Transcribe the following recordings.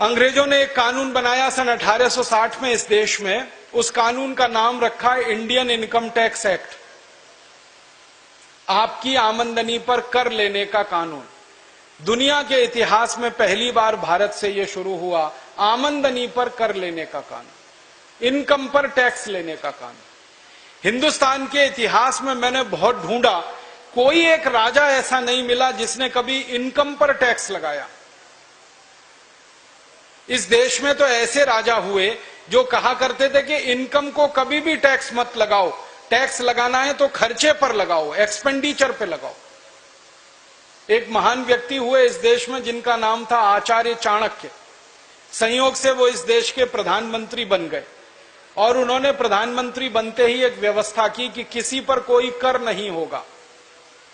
अंग्रेजों ने एक कानून बनाया सन 1860 में इस देश में। उस कानून का नाम रखा इंडियन इनकम टैक्स एक्ट, आपकी आमदनी पर कर लेने का कानून। दुनिया के इतिहास में पहली बार भारत से यह शुरू हुआ, आमदनी पर कर लेने का कानून, इनकम पर टैक्स लेने का कानून। हिंदुस्तान के इतिहास में मैंने बहुत ढूंढा, कोई एक राजा ऐसा नहीं मिला जिसने कभी इनकम पर टैक्स लगाया। इस देश में तो ऐसे राजा हुए जो कहा करते थे कि इनकम को कभी भी टैक्स मत लगाओ, टैक्स लगाना है तो खर्चे पर लगाओ, एक्सपेंडिचर पे लगाओ। एक महान व्यक्ति हुए इस देश में जिनका नाम था आचार्य चाणक्य। संयोग से वो इस देश के प्रधानमंत्री बन गए और उन्होंने प्रधानमंत्री बनते ही एक व्यवस्था की कि किसी पर कोई कर नहीं होगा।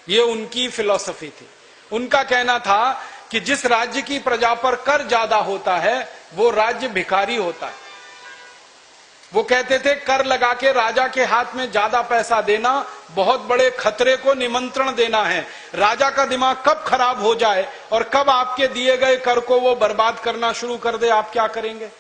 ये उनकी फिलॉसफी थी। उनका कहना था कि जिस राज्य की प्रजा पर कर ज्यादा होता है वो राज्य भिखारी होता है। वो कहते थे कर लगा के राजा के हाथ में ज्यादा पैसा देना बहुत बड़े खतरे को निमंत्रण देना है। राजा का दिमाग कब खराब हो जाए और कब आपके दिए गए कर को वो बर्बाद करना शुरू कर दे, आप क्या करेंगे?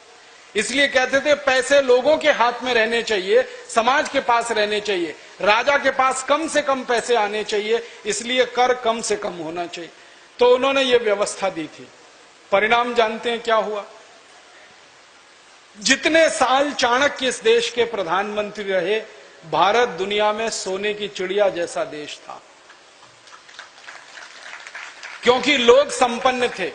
इसलिए कहते थे पैसे लोगों के हाथ में रहने चाहिए, समाज के पास रहने चाहिए, राजा के पास कम से कम पैसे आने चाहिए, इसलिए कर कम से कम होना चाहिए। तो उन्होंने ये व्यवस्था दी थी। परिणाम जानते हैं क्या हुआ? जितने साल चाणक्य इस देश के प्रधानमंत्री रहे, भारत दुनिया में सोने की चिड़िया जैसा देश था, क्योंकि लोग संपन्न थे,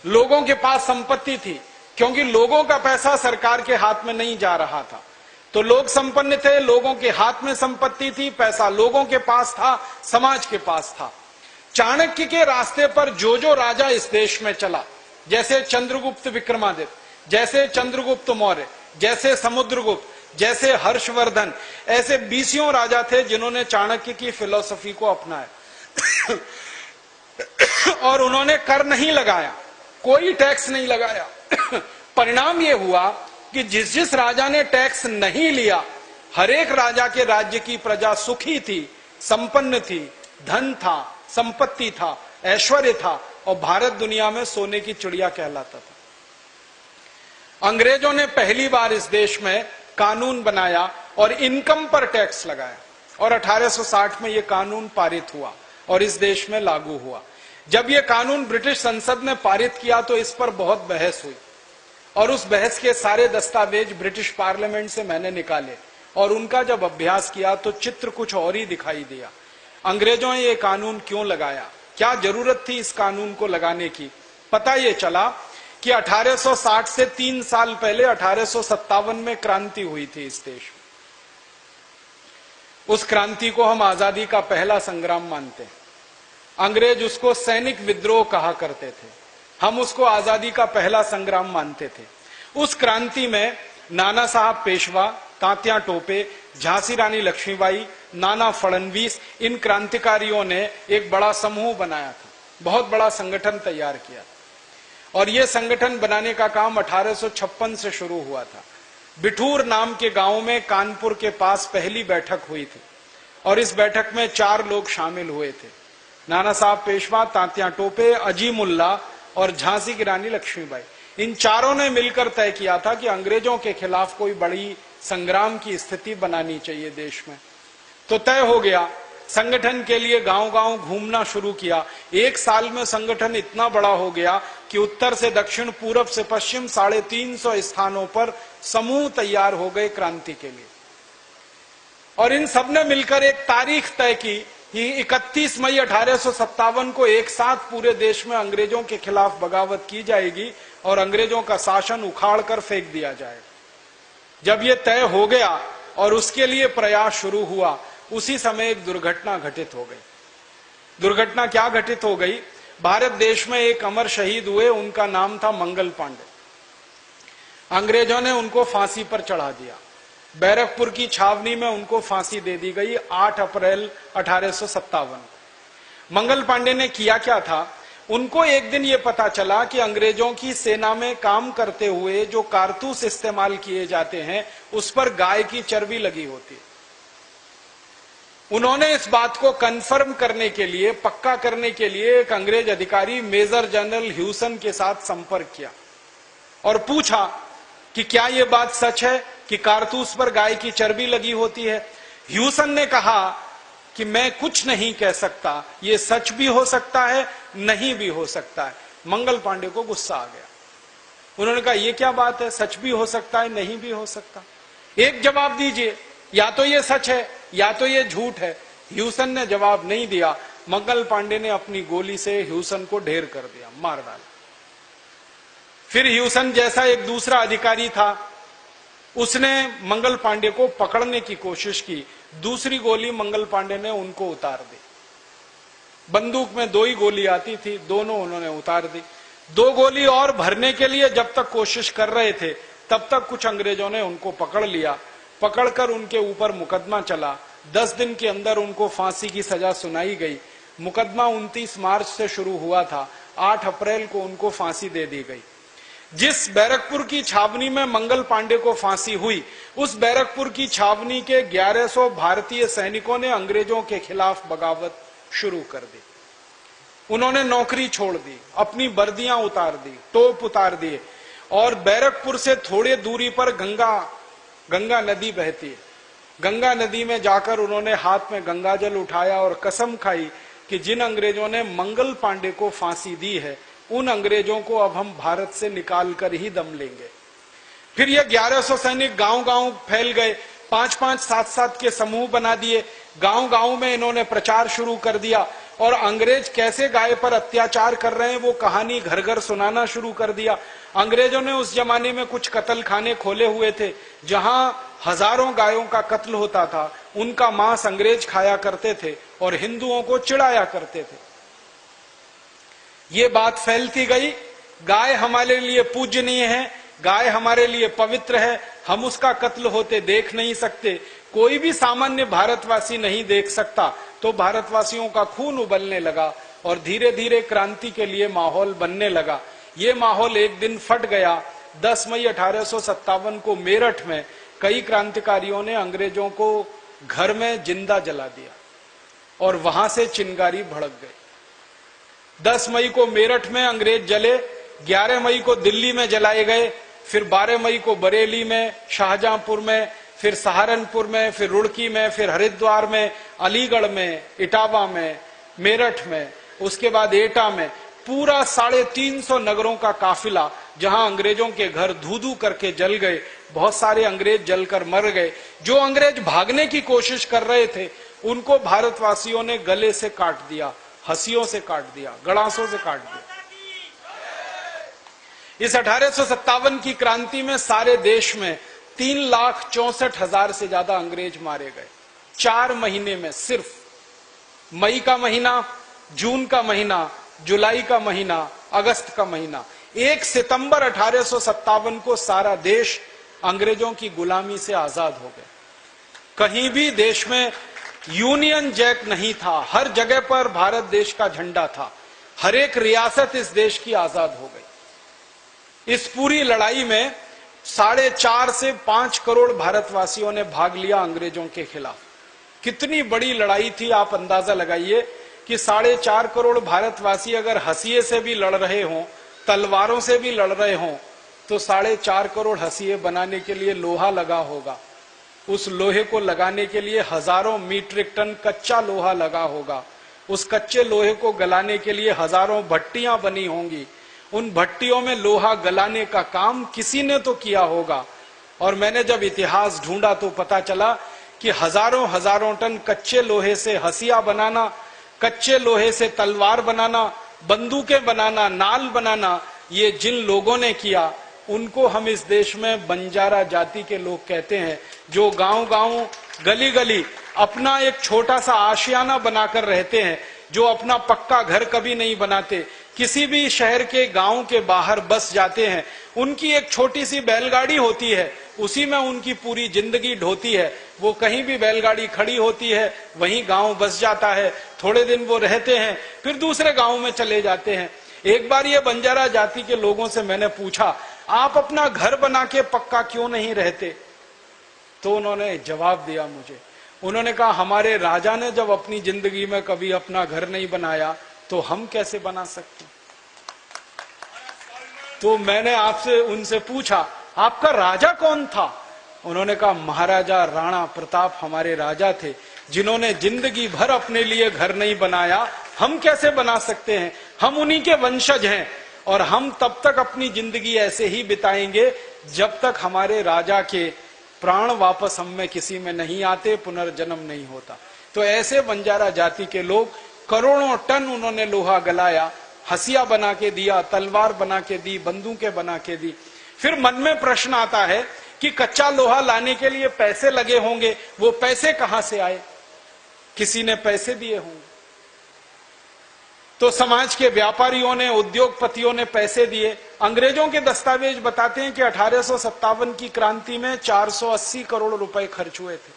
लोगों के पास संपत्ति थी, क्योंकि लोगों का पैसा सरकार के हाथ में नहीं जा रहा था। तो लोग संपन्न थे, लोगों के हाथ में संपत्ति थी, पैसा लोगों के पास था, समाज के पास था। चाणक्य के रास्ते पर जो जो राजा इस देश में चला, जैसे चंद्रगुप्त विक्रमादित्य, जैसे चंद्रगुप्त मौर्य, जैसे समुद्रगुप्त, जैसे हर्षवर्धन, ऐसे 20 राजा थे जिन्होंने चाणक्य की फिलॉसफी को अपनाया और उन्होंने कर नहीं लगाया, कोई टैक्स नहीं लगाया। परिणाम यह हुआ कि जिस जिस राजा ने टैक्स नहीं लिया, हर एक राजा के राज्य की प्रजा सुखी थी, संपन्न थी, धन था, संपत्ति था, ऐश्वर्य था और भारत दुनिया में सोने की चिड़िया कहलाता था। अंग्रेजों ने पहली बार इस देश में कानून बनाया और इनकम पर टैक्स लगाया और 1860 में यह कानून पारित हुआ और इस देश में लागू हुआ। जब यह कानून ब्रिटिश संसद ने पारित किया तो इस पर बहुत बहस हुई और उस बहस के सारे दस्तावेज ब्रिटिश पार्लियामेंट से मैंने निकाले और उनका जब अभ्यास किया तो चित्र कुछ और ही दिखाई दिया। अंग्रेजों ने यह कानून क्यों लगाया, क्या जरूरत थी इस कानून को लगाने की? पता यह चला कि 1860 से 3 साल पहले 1857 में क्रांति हुई थी इस देश में। उस क्रांति को हम आजादी का पहला संग्राम मानते हैं। अंग्रेज उसको सैनिक विद्रोह कहा करते थे, हम उसको आजादी का पहला संग्राम मानते थे। उस क्रांति में नाना साहब पेशवा, तात्या टोपे, झांसी रानी लक्ष्मीबाई, नाना फडणवीस, इन क्रांतिकारियों ने एक बड़ा समूह बनाया था, बहुत बड़ा संगठन तैयार किया और यह संगठन बनाने का काम 1856 से शुरू हुआ था। बिठूर नाम के गांव में कानपुर के पास पहली बैठक हुई थी और इस बैठक में 4 लोग शामिल हुए थे, नाना साहब पेशवा, तात्या टोपे, अजीमुल्ला और झांसी की रानी लक्ष्मीबाई। इन चारों ने मिलकर तय किया था कि अंग्रेजों के खिलाफ कोई बड़ी संग्राम की स्थिति बनानी चाहिए देश में। तो तय हो गया, संगठन के लिए गांव-गांव घूमना शुरू किया। 1 साल में संगठन इतना बड़ा हो गया कि उत्तर से दक्षिण, पूरब से पश्चिम 350 स्थानों पर समूह तैयार हो गए क्रांति के लिए और इन सब ने मिलकर एक तारीख तय की कि 31 मई 1857 को एक साथ पूरे देश में अंग्रेजों के खिलाफ बगावत की जाएगी और अंग्रेजों का शासन उखाड़ कर फेंक दिया जाएगा। जब यह तय हो गया और उसके लिए प्रयास शुरू हुआ, उसी समय एक दुर्घटना घटित हो गई। दुर्घटना क्या घटित हो गई? भारत देश में एक अमर शहीद हुए, उनका नाम था मंगल पांडे। अंग्रेजों ने उनको फांसी पर चढ़ा दिया। बैरकपुर की छावनी में उनको फांसी दे दी गई 8 अप्रैल 1857। मंगल पांडे ने किया क्या था? उनको एक दिन ये पता चला कि अंग्रेजों की सेना में काम करते हुए जो कारतूस इस्तेमाल किए जाते हैं उस पर गाय की चर्बी लगी होती है। उन्होंने इस बात को कंफर्म करने के लिए, पक्का करने के लिए एक अंग्रेज अधिकारी मेजर जनरल ह्यूसन के साथ संपर्क किया और पूछा कि क्या यह बात सच है कि कारतूस पर गाय की चर्बी लगी होती है। ह्यूसन ने कहा कि मैं कुछ नहीं कह सकता, ये सच भी हो सकता है, नहीं भी हो सकता है। मंगल पांडे को गुस्सा आ गया। उन्होंने कहा ये क्या बात है, सच भी हो सकता है, नहीं भी हो सकता, एक जवाब दीजिए, या तो ये सच है या तो ये झूठ है। ह्यूसन ने जवाब नहीं दिया। मंगल पांडे ने अपनी गोली से ह्यूसन को ढेर कर दिया, मार डाला। फिर ह्यूसन जैसा एक दूसरा अधिकारी था, उसने मंगल पांडे को पकड़ने की कोशिश की। दूसरी गोली मंगल पांडे ने उनको उतार दी। बंदूक में 2 ही गोली आती थी, दोनों उन्होंने उतार दी। 2 गोली और भरने के लिए जब तक कोशिश कर रहे थे, तब तक कुछ अंग्रेजों ने उनको पकड़ लिया। पकड़कर उनके ऊपर मुकदमा चला। 10 दिन के अंदर उनको फांसी की सजा सुनाई गई। मुकदमा 29 मार्च से शुरू हुआ था, 8 अप्रैल को उनको फांसी दे दी गई। जिस बैरकपुर की छावनी में मंगल पांडे को फांसी हुई, उस बैरकपुर की छावनी के 1100 भारतीय सैनिकों ने अंग्रेजों के खिलाफ बगावत शुरू कर दी। उन्होंने नौकरी छोड़ दी, अपनी वर्दियां उतार दी, टोप उतार दिए, और बैरकपुर से थोड़े दूरी पर गंगा नदी बहती है। गंगा नदी में जाकर उन्होंने हाथ में गंगा जल उठाया और कसम खाई कि जिन अंग्रेजों ने मंगल पांडे को फांसी दी है, उन अंग्रेजों को अब हम भारत से निकाल कर ही दम लेंगे। फिर ये 1100 सैनिक गांव गांव फैल गए, 5-5, 7-7 के समूह बना दिए। गांव गांव में इन्होंने प्रचार शुरू कर दिया और अंग्रेज कैसे गाय पर अत्याचार कर रहे हैं वो कहानी घर घर सुनाना शुरू कर दिया। अंग्रेजों ने उस जमाने में कुछ कत्ल खाने खोले हुए थे, जहां हजारों गायों का कत्ल होता था। उनका मांस अंग्रेज खाया करते थे और हिंदुओं को चिढ़ाया करते थे। ये बात फैलती गई, गाय हमारे लिए पूजनीय है, गाय हमारे लिए पवित्र है, हम उसका कत्ल होते देख नहीं सकते, कोई भी सामान्य भारतवासी नहीं देख सकता। तो भारतवासियों का खून उबलने लगा और धीरे धीरे क्रांति के लिए माहौल बनने लगा। ये माहौल एक दिन फट गया। 10 मई 1857 को मेरठ में कई क्रांतिकारियों ने अंग्रेजों को घर में जिंदा जला दिया और वहां से चिंगारी भड़क गई। 10 मई को मेरठ में अंग्रेज जले, 11 मई को दिल्ली में जलाए गए, फिर 12 मई को बरेली में, शाहजहांपुर में, फिर सहारनपुर में, फिर रुड़की में, फिर हरिद्वार में, अलीगढ़ में, इटावा में, मेरठ में, उसके बाद एटा में, पूरा 350 नगरों का काफिला, जहां अंग्रेजों के घर धू धू करके जल गए। बहुत सारे अंग्रेज जलकर मर गए। जो अंग्रेज भागने की कोशिश कर रहे थे, उनको भारतवासियों ने गले से काट दिया, हंसियों से काट दिया, गड़ासों से काट दिया। इस 1857 की क्रांति में सारे देश में 3,64,000 से ज्यादा अंग्रेज मारे गए। 4 महीने में, सिर्फ मई का महीना, जून का महीना, जुलाई का महीना, अगस्त का महीना। 1 सितंबर 1857 को सारा देश अंग्रेजों की गुलामी से आजाद हो गया। कहीं भी देश में यूनियन जैक नहीं था, हर जगह पर भारत देश का झंडा था। हर एक रियासत इस देश की आजाद हो गई। इस पूरी लड़ाई में 4.5 से 5 करोड़ भारतवासियों ने भाग लिया अंग्रेजों के खिलाफ। कितनी बड़ी लड़ाई थी, आप अंदाजा लगाइए कि 4.5 करोड़ भारतवासी अगर हंसिए से भी लड़ रहे हों, तलवारों से भी लड़ रहे हों, तो 4.5 करोड़ हंसिए बनाने के लिए लोहा लगा होगा। उस लोहे को लगाने के लिए हजारों मीट्रिक टन कच्चा लोहा लगा होगा। उस कच्चे लोहे को गलाने के लिए हजारों भट्टियां बनी होंगी। उन भट्टियों में लोहा गलाने का काम किसी ने तो किया होगा। और मैंने जब इतिहास ढूंढा तो पता चला कि हजारों टन कच्चे लोहे से हंसिया बनाना, कच्चे लोहे से तलवार बनाना, बंदूकें बनाना, नाल बनाना, ये जिन लोगों ने किया, उनको हम इस देश में बंजारा जाति के लोग कहते हैं, जो गांव-गांव, गली-गली अपना एक छोटा सा आशियाना बनाकर रहते हैं, जो अपना पक्का घर कभी नहीं बनाते, किसी भी शहर के गांव के बाहर बस जाते हैं। उनकी एक छोटी सी बैलगाड़ी होती है, उसी में उनकी पूरी जिंदगी ढोती है। वो कहीं भी बैलगाड़ी खड़ी होती है, वहीं गांव बस जाता है। थोड़े दिन वो रहते हैं, फिर दूसरे गांव में चले जाते हैं। एक बार ये बंजारा जाति के लोगों से मैंने पूछा, आप अपना घर बना के पक्का क्यों नहीं रहते? तो उन्होंने जवाब दिया मुझे। उन्होंने कहा, हमारे राजा ने जब अपनी जिंदगी में कभी अपना घर नहीं बनाया, तो हम कैसे बना सकते? तो मैंने आपसे उनसे पूछा, आपका राजा कौन था? उन्होंने कहा, महाराजा राणा प्रताप हमारे राजा थे, जिन्होंने जिंदगी भर अपने लिए घर नहीं बनाया। हम कैसे बना सकते हैं? हम उन्हीं के वंशज हैं और हम तब तक अपनी जिंदगी ऐसे ही बिताएंगे जब तक हमारे राजा के प्राण वापस हम में किसी में नहीं आते, पुनर्जन्म नहीं होता। तो ऐसे बंजारा जाति के लोग करोड़ों टन उन्होंने लोहा गलाया, हसिया बना के दिया, तलवार बना के दी, बंदूकें बना के दी। फिर मन में प्रश्न आता है कि कच्चा लोहा लाने के लिए पैसे लगे होंगे, वो पैसे कहां से आए? किसी ने पैसे दिए होंगे। तो समाज के व्यापारियों ने, उद्योगपतियों ने पैसे दिए। अंग्रेजों के दस्तावेज बताते हैं कि 1857 की क्रांति में 480 करोड़ रुपए खर्च हुए थे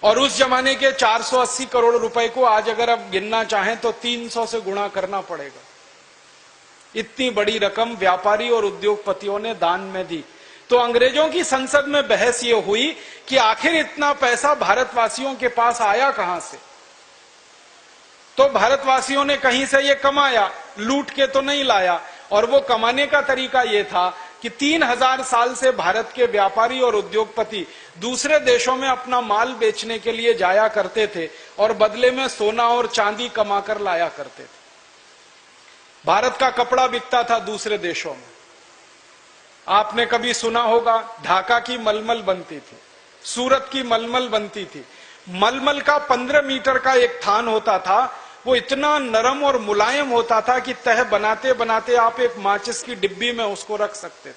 और उस जमाने के 480 करोड़ रुपए को आज अगर आप गिनना चाहें तो 300 से गुणा करना पड़ेगा। इतनी बड़ी रकम व्यापारी और उद्योगपतियों ने दान में दी। तो अंग्रेजों की संसद में बहस ये हुई कि आखिर इतना पैसा भारतवासियों के पास आया कहां से? तो भारतवासियों ने कहीं से ये कमाया, लूट के तो नहीं लाया। और वो कमाने का तरीका ये था कि 3000 साल से भारत के व्यापारी और उद्योगपति दूसरे देशों में अपना माल बेचने के लिए जाया करते थे और बदले में सोना और चांदी कमाकर लाया करते थे। भारत का कपड़ा बिकता था दूसरे देशों में। आपने कभी सुना होगा, ढाका की मलमल बनती थी, सूरत की मलमल बनती थी। मलमल का 15 मीटर का एक थान होता था, वो इतना नरम और मुलायम होता था कि तह बनाते बनाते आप एक माचिस की डिब्बी में उसको रख सकते थे।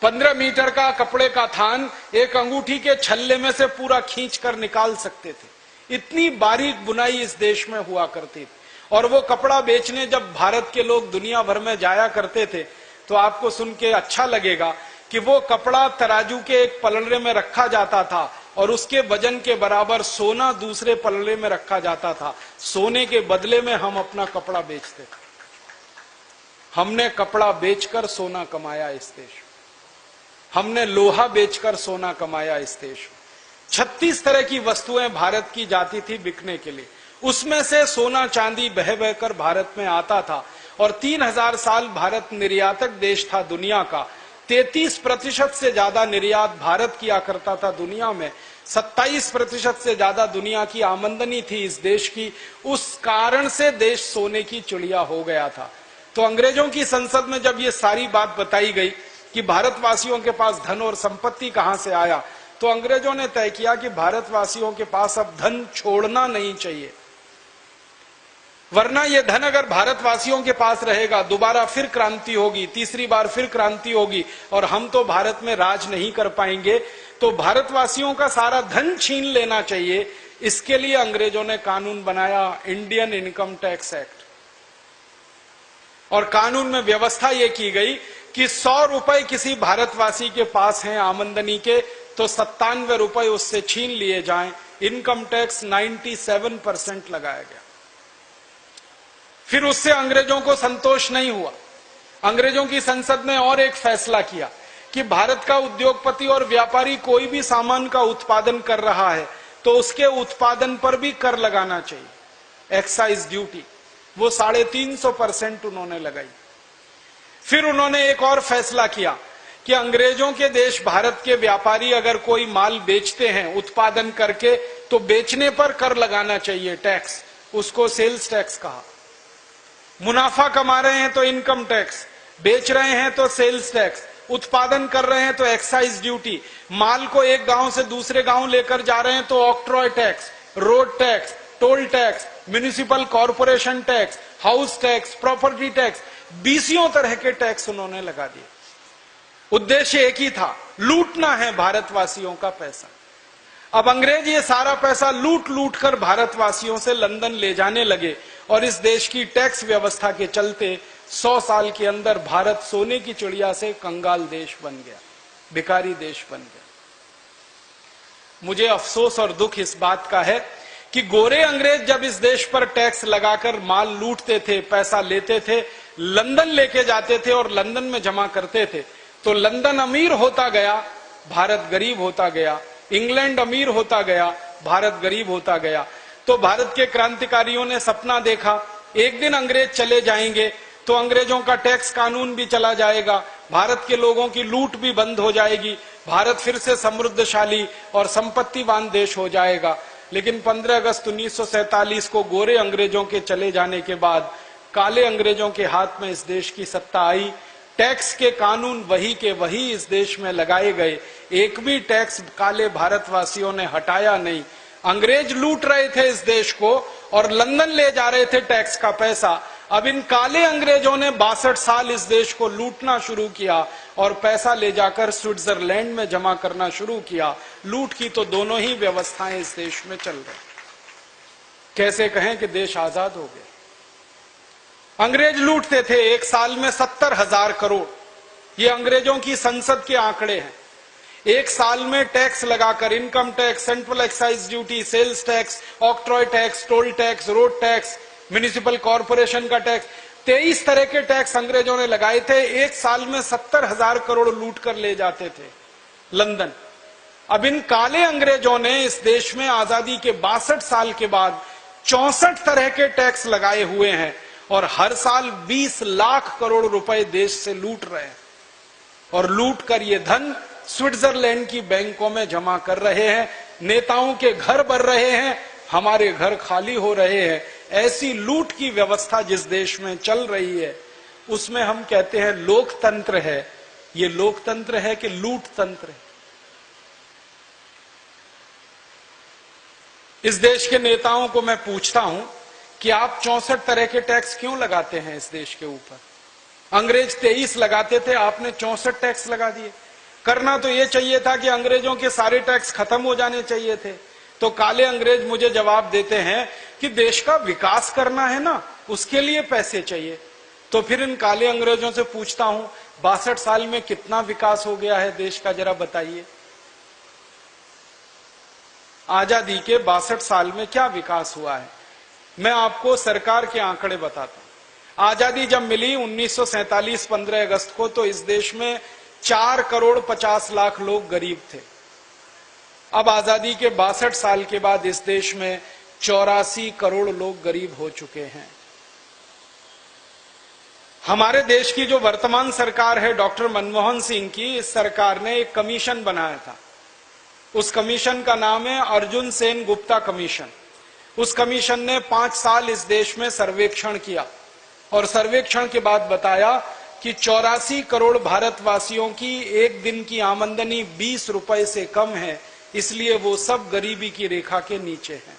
15 मीटर का कपड़े का थान एक अंगूठी के छल्ले में से पूरा खींच कर निकाल सकते थे। इतनी बारीक बुनाई इस देश में हुआ करती थी। और वो कपड़ा बेचने जब भारत के लोग दुनिया भर में जाया करते थे तो आपको सुन के अच्छा लगेगा कि वो कपड़ा तराजू के एक पलड़े में रखा जाता था और उसके वजन के बराबर सोना दूसरे पलड़े में रखा जाता था। सोने के बदले में हम अपना कपड़ा बेचते थे। हमने कपड़ा बेचकर सोना कमाया इस देश में, हमने लोहा बेचकर सोना कमाया इस देश में। 36 तरह की वस्तुएं भारत की जाती थी बिकने के लिए, उसमें से सोना चांदी बह बहकर भारत में आता था। और 3000 साल भारत निर्यातक देश था दुनिया का। 33% से ज्यादा निर्यात भारत किया करता था दुनिया में। 27% से ज्यादा दुनिया की आमदनी थी इस देश की। उस कारण से देश सोने की चिड़िया हो गया था। तो अंग्रेजों की संसद में जब ये सारी बात बताई गई कि भारतवासियों के पास धन और संपत्ति कहां से आया, तो अंग्रेजों ने तय किया कि भारतवासियों के पास अब धन छोड़ना नहीं चाहिए, वरना ये धन अगर भारतवासियों के पास रहेगा दोबारा फिर क्रांति होगी, तीसरी बार फिर क्रांति होगी और हम तो भारत में राज नहीं कर पाएंगे। तो भारतवासियों का सारा धन छीन लेना चाहिए। इसके लिए अंग्रेजों ने कानून बनाया, इंडियन इनकम टैक्स एक्ट। और कानून में व्यवस्था यह की गई कि 100 रुपए किसी भारतवासी के पास हैं आमदनी के, तो 97 रुपए उससे छीन लिए जाएं। इनकम टैक्स 97% लगाया गया। फिर उससे अंग्रेजों को संतोष नहीं हुआ। अंग्रेजों की संसद ने और एक फैसला किया कि भारत का उद्योगपति और व्यापारी कोई भी सामान का उत्पादन कर रहा है तो उसके उत्पादन पर भी कर लगाना चाहिए, एक्साइज ड्यूटी। वो 350% उन्होंने लगाई। फिर उन्होंने एक और फैसला किया कि अंग्रेजों के देश भारत के व्यापारी अगर कोई माल बेचते हैं उत्पादन करके तो बेचने पर कर लगाना चाहिए, टैक्स। उसको सेल्स टैक्स कहा। मुनाफा कमा रहे हैं तो इनकम टैक्स, बेच रहे हैं तो सेल्स टैक्स, उत्पादन कर रहे हैं तो एक्साइज ड्यूटी, माल को एक गांव से दूसरे गांव लेकर जा रहे हैं तो octroi tax, road tax, toll tax, municipal corporation tax, house tax, property tax, 20 तरह के टैक्स उन्होंने लगा दिए। उद्देश्य एक ही था, लूटना है भारतवासियों का पैसा। अब अंग्रेज ये सारा पैसा लूट लूट कर भारतवासियों से लंदन ले जाने लगे और इस देश की टैक्स व्यवस्था के चलते 100 साल के अंदर भारत सोने की चिड़िया से कंगाल देश बन गया, भिखारी देश बन गया। मुझे अफसोस और दुख इस बात का है कि गोरे अंग्रेज जब इस देश पर टैक्स लगाकर माल लूटते थे, पैसा लेते थे, लंदन लेके जाते थे और लंदन में जमा करते थे, तो लंदन अमीर होता गया, भारत गरीब होता गया। इंग्लैंड अमीर होता गया, भारत गरीब होता गया। तो भारत के क्रांतिकारियों ने सपना देखा एक दिन अंग्रेज चले जाएंगे तो अंग्रेजों का टैक्स कानून भी चला जाएगा, भारत के लोगों की लूट भी बंद हो जाएगी, भारत फिर से समृद्धशाली और संपत्तिवान देश हो जाएगा। लेकिन 15 अगस्त 1947 को गोरे अंग्रेजों के चले जाने के बाद काले अंग्रेजों के हाथ में इस देश की सत्ता आई। टैक्स के कानून वही के वही इस देश में लगाए गए, एक भी टैक्स काले भारतवासियों ने हटाया नहीं। अंग्रेज लूट रहे थे इस देश को और लंदन ले जा रहे थे टैक्स का पैसा। अब इन काले अंग्रेजों ने 62 साल इस देश को लूटना शुरू किया और पैसा ले जाकर स्विट्जरलैंड में जमा करना शुरू किया। लूट की तो दोनों ही व्यवस्थाएं इस देश में चल रही। कैसे कहें कि देश आजाद हो गया? अंग्रेज लूटते थे एक साल में 70,000 करोड़। ये अंग्रेजों की संसद के आंकड़े हैं। एक साल में टैक्स लगाकर, income tax, central excise duty, sales tax, octroi tax, toll tax, road tax, municipal corporation का टैक्स, 23 तरह के टैक्स अंग्रेजों ने लगाए थे। एक साल में 70,000 करोड़ लूट कर ले जाते थे लंदन। अब इन काले अंग्रेजों ने इस देश में आजादी के 62 साल के बाद 64 तरह के टैक्स लगाए हुए हैं और हर साल 20 लाख करोड़ रुपए देश से लूट रहे हैं और लूट कर ये धन स्विट्जरलैंड की बैंकों में जमा कर रहे हैं। नेताओं के घर भर रहे हैं, हमारे घर खाली हो रहे हैं। ऐसी लूट की व्यवस्था जिस देश में चल रही है उसमें हम कहते हैं लोकतंत्र है। ये लोकतंत्र है कि लूट तंत्र है? इस देश के नेताओं को मैं पूछता हूं कि आप 64 तरह के टैक्स क्यों लगाते हैं इस देश के ऊपर? अंग्रेज 23 लगाते थे, आपने 64 टैक्स लगा दिए। करना तो यह चाहिए था कि अंग्रेजों के सारे टैक्स खत्म हो जाने चाहिए थे। तो काले अंग्रेज मुझे जवाब देते हैं कि देश का विकास करना है ना, उसके लिए पैसे चाहिए। तो फिर इन काले अंग्रेजों से पूछता हूं 62 साल में कितना विकास हो गया है देश का, जरा बताइए। आजादी के 62 साल में क्या विकास हुआ है? मैं आपको सरकार के आंकड़े बताता हूं। आजादी जब मिली 1947 15 अगस्त को, तो इस देश में 4 करोड़ 50 लाख लोग गरीब थे। अब आजादी के 62 साल के बाद इस देश में 84 करोड़ लोग गरीब हो चुके हैं। हमारे देश की जो वर्तमान सरकार है डॉक्टर मनमोहन सिंह की, इस सरकार ने एक कमीशन बनाया था। उस कमीशन का नाम है अर्जुन सेन गुप्ता कमीशन। उस कमीशन ने 5 साल इस देश में सर्वेक्षण किया और सर्वेक्षण के बाद बताया कि 84 करोड़ भारतवासियों की एक दिन की आमदनी 20 रुपए से कम है, इसलिए वो सब गरीबी की रेखा के नीचे हैं।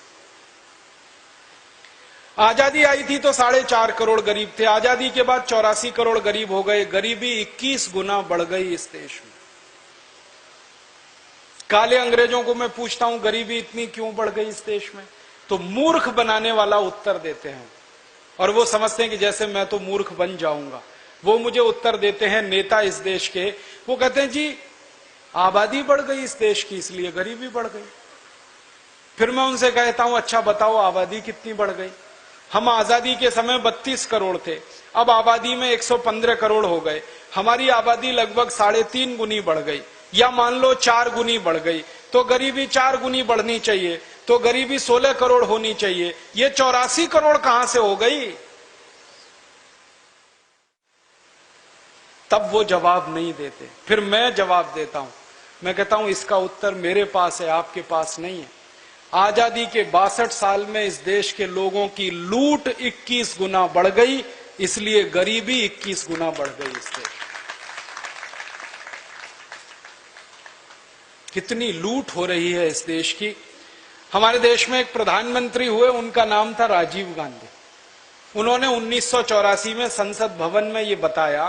आजादी आई थी तो 4.5 करोड़ गरीब थे। आजादी के बाद 84 करोड़ गरीब हो गए। गरीबी 21 गुना बढ़ गई इस देश में। काले अंग्रेजों को मैं पूछता हूं गरीबी इतनी क्यों बढ़ गई इस देश में, तो मूर्ख बनाने वाला उत्तर देते हैं और वो समझते हैं कि जैसे मैं तो मूर्ख बन जाऊंगा। वो मुझे उत्तर देते हैं नेता इस देश के, वो कहते हैं जी आबादी बढ़ गई इस देश की इसलिए गरीबी बढ़ गई। फिर मैं उनसे कहता हूं अच्छा बताओ आबादी कितनी बढ़ गई? हम आजादी के समय 32 करोड़ थे, अब आबादी में 115 करोड़ हो गए। हमारी आबादी लगभग 3.5 गुनी बढ़ गई, या मान लो 4 गुनी बढ़ गई, तो गरीबी 4 गुनी बढ़नी चाहिए, तो गरीबी 16 करोड़ होनी चाहिए। ये 84 करोड़ कहां से हो गई? तब वो जवाब नहीं देते। फिर मैं जवाब देता हूं, मैं कहता हूं इसका उत्तर मेरे पास है, आपके पास नहीं है। आजादी के 62 साल में इस देश के लोगों की लूट 21 गुना बढ़ गई, इसलिए गरीबी 21 गुना बढ़ गई इस देश। कितनी लूट हो रही है इस देश की। हमारे देश में एक प्रधानमंत्री हुए, उनका नाम था राजीव गांधी। उन्होंने 1984 में संसद भवन में ये बताया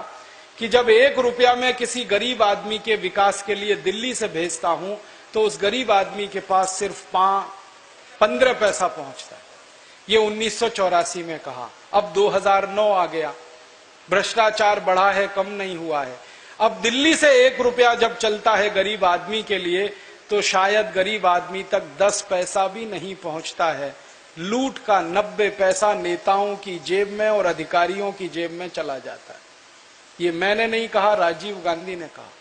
कि जब 1 रुपया मैं किसी गरीब आदमी के विकास के लिए दिल्ली से भेजता हूं तो उस गरीब आदमी के पास सिर्फ 15 पैसा पहुंचता है। ये 1984 में कहा। अब 2009 आ गया, भ्रष्टाचार बढ़ा है, कम नहीं हुआ है। अब दिल्ली से 1 रुपया जब चलता है गरीब आदमी के लिए तो शायद गरीब आदमी तक 10 पैसा भी नहीं पहुंचता है। लूट का 90 पैसा नेताओं की जेब में और अधिकारियों की जेब में चला जाता है। ये मैंने नहीं कहा, राजीव गांधी ने कहा।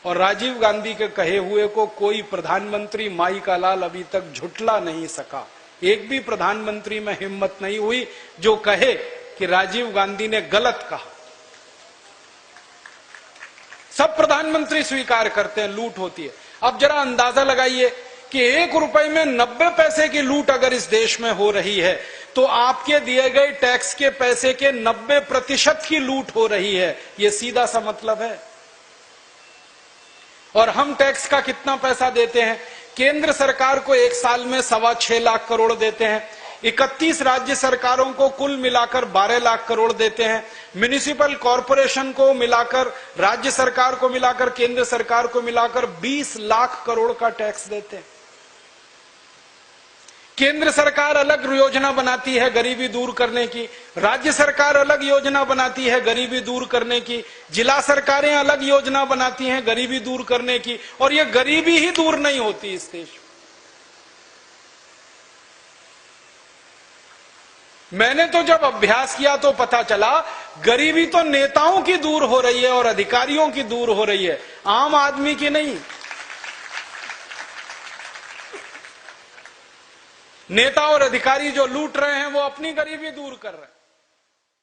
और राजीव गांधी के कहे हुए को कोई प्रधानमंत्री माई का लाल अभी तक झुठला नहीं सका। एक भी प्रधानमंत्री में हिम्मत नहीं हुई जो कहे कि राजीव गांधी ने गलत कहा। सब प्रधानमंत्री स्वीकार करते हैं लूट होती है। अब जरा अंदाजा लगाइए कि 1 रुपए में 90 पैसे की लूट अगर इस देश में हो रही है तो आपके दिए गए टैक्स के पैसे के 90% की लूट हो रही है। यह सीधा सा मतलब है। और हम टैक्स का कितना पैसा देते हैं? केंद्र सरकार को एक साल में 6.25 लाख करोड़ देते हैं, 31 राज्य सरकारों को कुल मिलाकर 12 लाख करोड़ देते हैं, म्युनिसिपल कॉरपोरेशन को मिलाकर, राज्य सरकार को मिलाकर, केंद्र सरकार को मिलाकर 20 लाख करोड़ का टैक्स देते हैं। केंद्र सरकार अलग योजना बनाती है गरीबी दूर करने की, राज्य सरकार अलग योजना बनाती है गरीबी दूर करने की, जिला सरकारें अलग योजना बनाती हैं गरीबी दूर करने की, और ये गरीबी ही दूर नहीं होती इस देश में। मैंने तो जब अभ्यास किया तो पता चला गरीबी तो नेताओं की दूर हो रही है और अधिकारियों की दूर हो रही है, आम आदमी की नहीं। नेता और अधिकारी जो लूट रहे हैं वो अपनी गरीबी दूर कर रहे हैं।